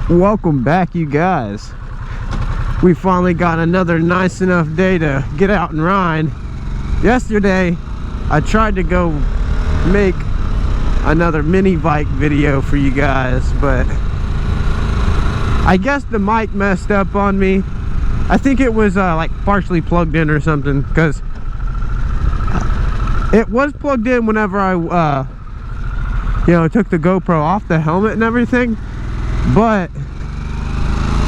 Welcome back, you guys. We finally got another nice enough day to get out and ride. Yesterday I tried to go make another mini bike video for you guys, but I guess the mic messed up on me. I think it was like partially plugged in or something, because it was plugged in whenever I took the GoPro off the helmet and everything. But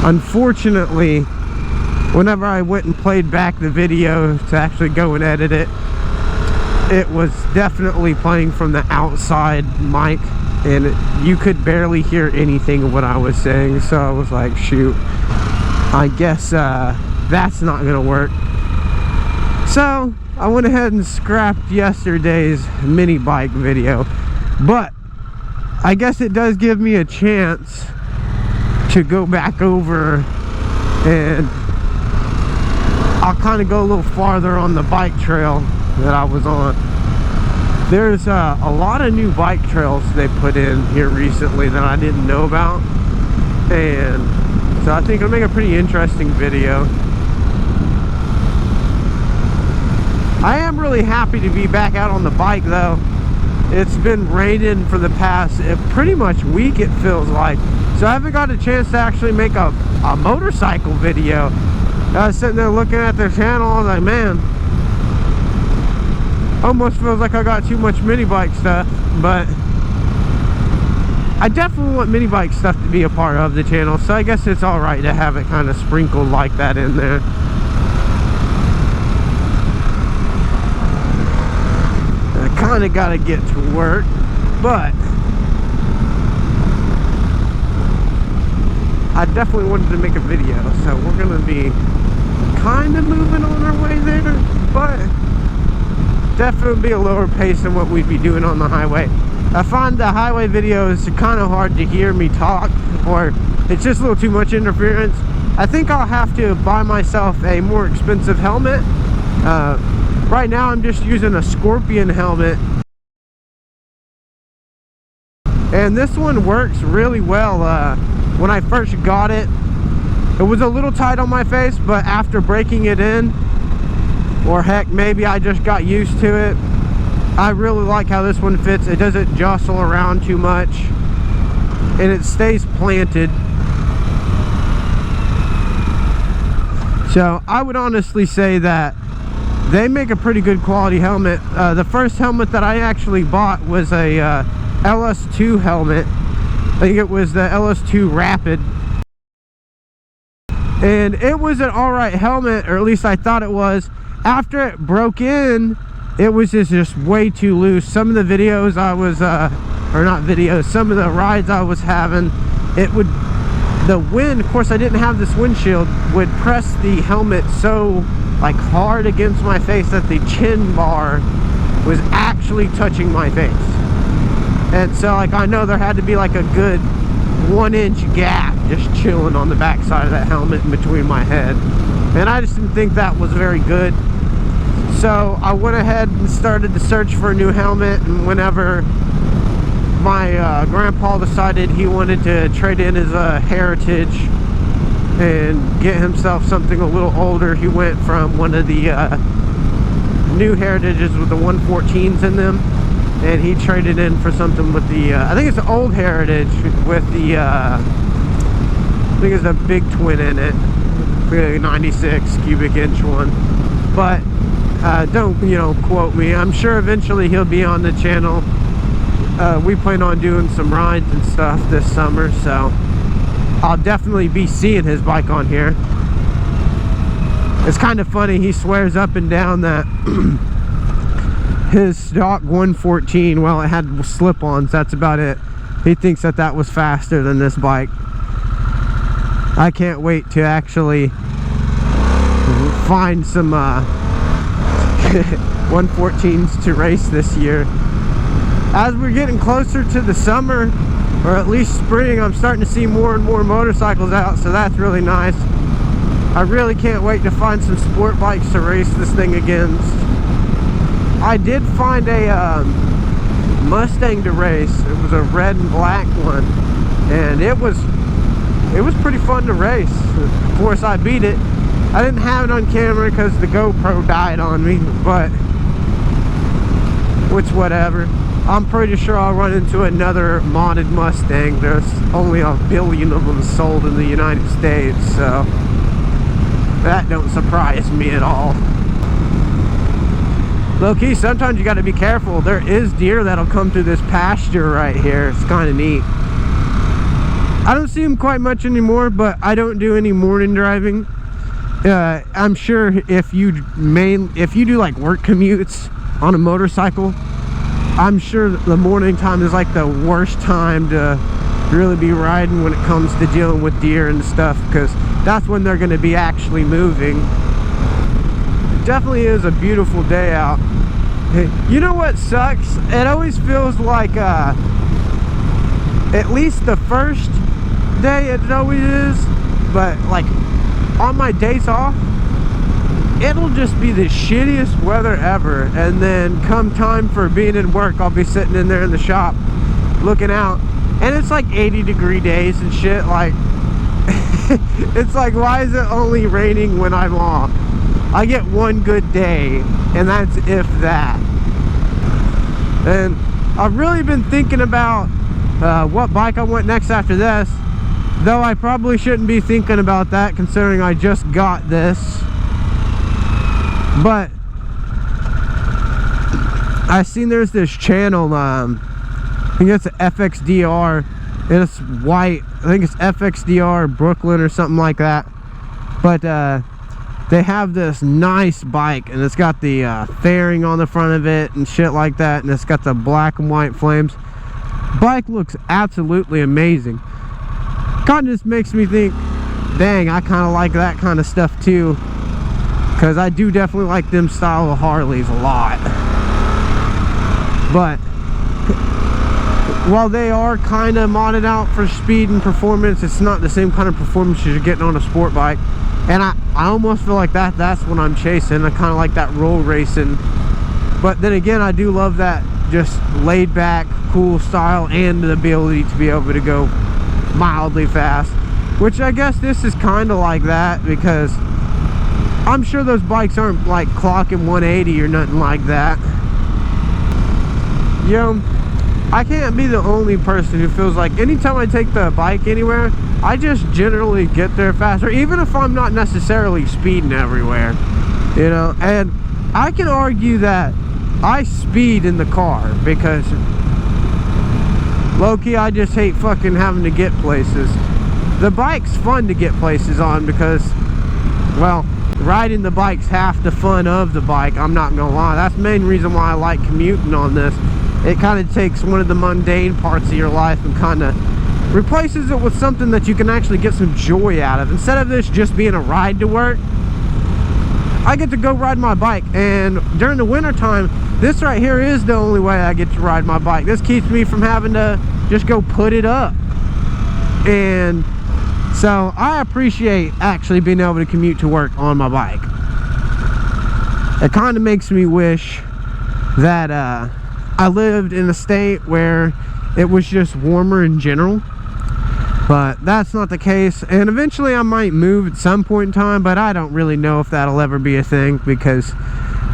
unfortunately, whenever I went and played back the video to actually go and edit it, it was definitely playing from the outside mic, and you could barely hear anything of what I was saying. So I was like, shoot, I guess that's not gonna work. So I went ahead and scrapped yesterday's mini bike video, but I guess it does give me a chance to go back over, and I'll kind of go a little farther on the bike trail that I was on. There's a lot of new bike trails they put in here recently that I didn't know about, and so I think it'll make a pretty interesting video. I am really happy to be back out on the bike though. It's been raining for the past pretty much week, it feels like. So I haven't got a chance to actually make a motorcycle video. I was sitting there looking at their channel, I was like, man, almost feels like I got too much mini bike stuff. But I definitely want mini bike stuff to be a part of the channel, so I guess it's alright to have it kind of sprinkled like that in there. I kind of got to get to work, but I definitely wanted to make a video, so we're going to be kind of moving on our way there, but definitely be a lower pace than what we'd be doing on the highway. I find the highway videos kind of hard to hear me talk, or it's just a little too much interference. I think I'll have to buy myself a more expensive helmet. Right now I'm just using a Scorpion helmet, and this one works really well. When I first got it, it was a little tight on my face, but after breaking it in, or heck, maybe I just got used to it, I really like how this one fits. It doesn't jostle around too much, and it stays planted. So I would honestly say that they make a pretty good quality helmet. The first helmet that I actually bought was a LS2 helmet. I think it was the LS2 Rapid, and it was an alright helmet, or at least I thought it was. After it broke in, it was just way too loose. Some of the videos I was or not videos, some of the rides I was having, the wind, of course I didn't have this windshield, would press the helmet so like hard against my face that the chin bar was actually touching my face. And so like I know there had to be like a good 1-inch gap just chilling on the back side of that helmet in between my head, and I just didn't think that was very good. So I went ahead and started to search for a new helmet, and whenever my grandpa decided he wanted to trade in his Heritage and get himself something a little older, he went from one of the new Heritages with the 114s in them, and he traded in for something with the I think it's the old Heritage with the I think it's a big twin in it, the 96 cubic inch one. But don't quote me. I'm sure eventually he'll be on the channel. We plan on doing some rides and stuff this summer, so I'll definitely be seeing his bike on here. It's kind of funny, he swears up and down that his stock 114, well, it had slip-ons, that's about it. He thinks that that was faster than this bike. I can't wait to actually find some 114s to race this year. As we're getting closer to the summer, or at least spring, I'm starting to see more and more motorcycles out, so that's really nice. I really can't wait to find some sport bikes to race this thing against. I did find a Mustang to race. It was a red and black one, and it was it was pretty fun to race. Of course, I beat it. I didn't have it on camera because the GoPro died on me, but which whatever. I'm pretty sure I'll run into another modded Mustang. There's only 1 billion of them sold in the United States, so that don't surprise me at all. Low-key, sometimes you got to be careful. There is deer that'll come through this pasture right here. It's kind of neat. I don't see them quite much anymore, but I don't do any morning driving. I'm sure if you do like work commutes on a motorcycle, I'm sure the morning time is like the worst time to really be riding when it comes to dealing with deer and stuff, because that's when they're going to be actually moving. It definitely is a beautiful day out. You know what sucks? It always feels like at least the first day it always is, but like on my days off, it'll just be the shittiest weather ever, and then come time for being in work, I'll be sitting in there in the shop looking out, and it's like 80-degree days and shit. Like it's like, why is it only raining when I'm off? I get one good day, and that's if that. And I've really been thinking about what bike I want next after this, though I probably shouldn't be thinking about that considering I just got this. But I seen there's this channel, I think it's FXDR, and it's white. I think it's FXDR Brooklyn or something like that. But they have this nice bike, and it's got the fairing on the front of it and shit like that, and it's got the black and white flames. Bike looks absolutely amazing. Kind of just makes me think, dang, I kind of like that kind of stuff too, because I do definitely like them style of Harleys a lot. But while they are kind of modded out for speed and performance, it's not the same kind of performance as you're getting on a sport bike. And I almost feel like that's what I'm chasing. I kind of like that roll racing. But then again, I do love that just laid back, cool style, and the ability to be able to go mildly fast, which I guess this is kind of like that, because I'm sure those bikes aren't like clocking 180 or nothing like that. You know, I can't be the only person who feels like anytime I take the bike anywhere, I just generally get there faster, even if I'm not necessarily speeding everywhere, you know. And I can argue that I speed in the car because low-key I just hate fucking having to get places. The bike's fun to get places on because, well, riding the bike's half the fun of the bike, I'm not gonna lie. That's the main reason why I like commuting on this. It kind of takes one of the mundane parts of your life and kind of replaces it with something that you can actually get some joy out of. Instead of this just being a ride to work, I get to go ride my bike. And during the winter time, this right here is the only way I get to ride my bike. This keeps me from having to just go put it up. And so I appreciate actually being able to commute to work on my bike. It kind of makes me wish that I lived in a state where it was just warmer in general, but that's not the case. And eventually I might move at some point in time, but I don't really know if that'll ever be a thing because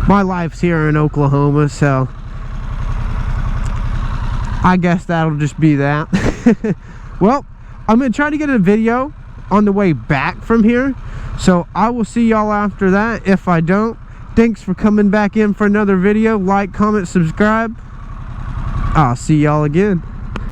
my life's here in Oklahoma, so I guess that'll just be that. Well, I'm gonna try to get a video on the way back from here, so I will see y'all after that. If I don't, thanks for coming back in for another video. Like, comment, subscribe. I'll see y'all again.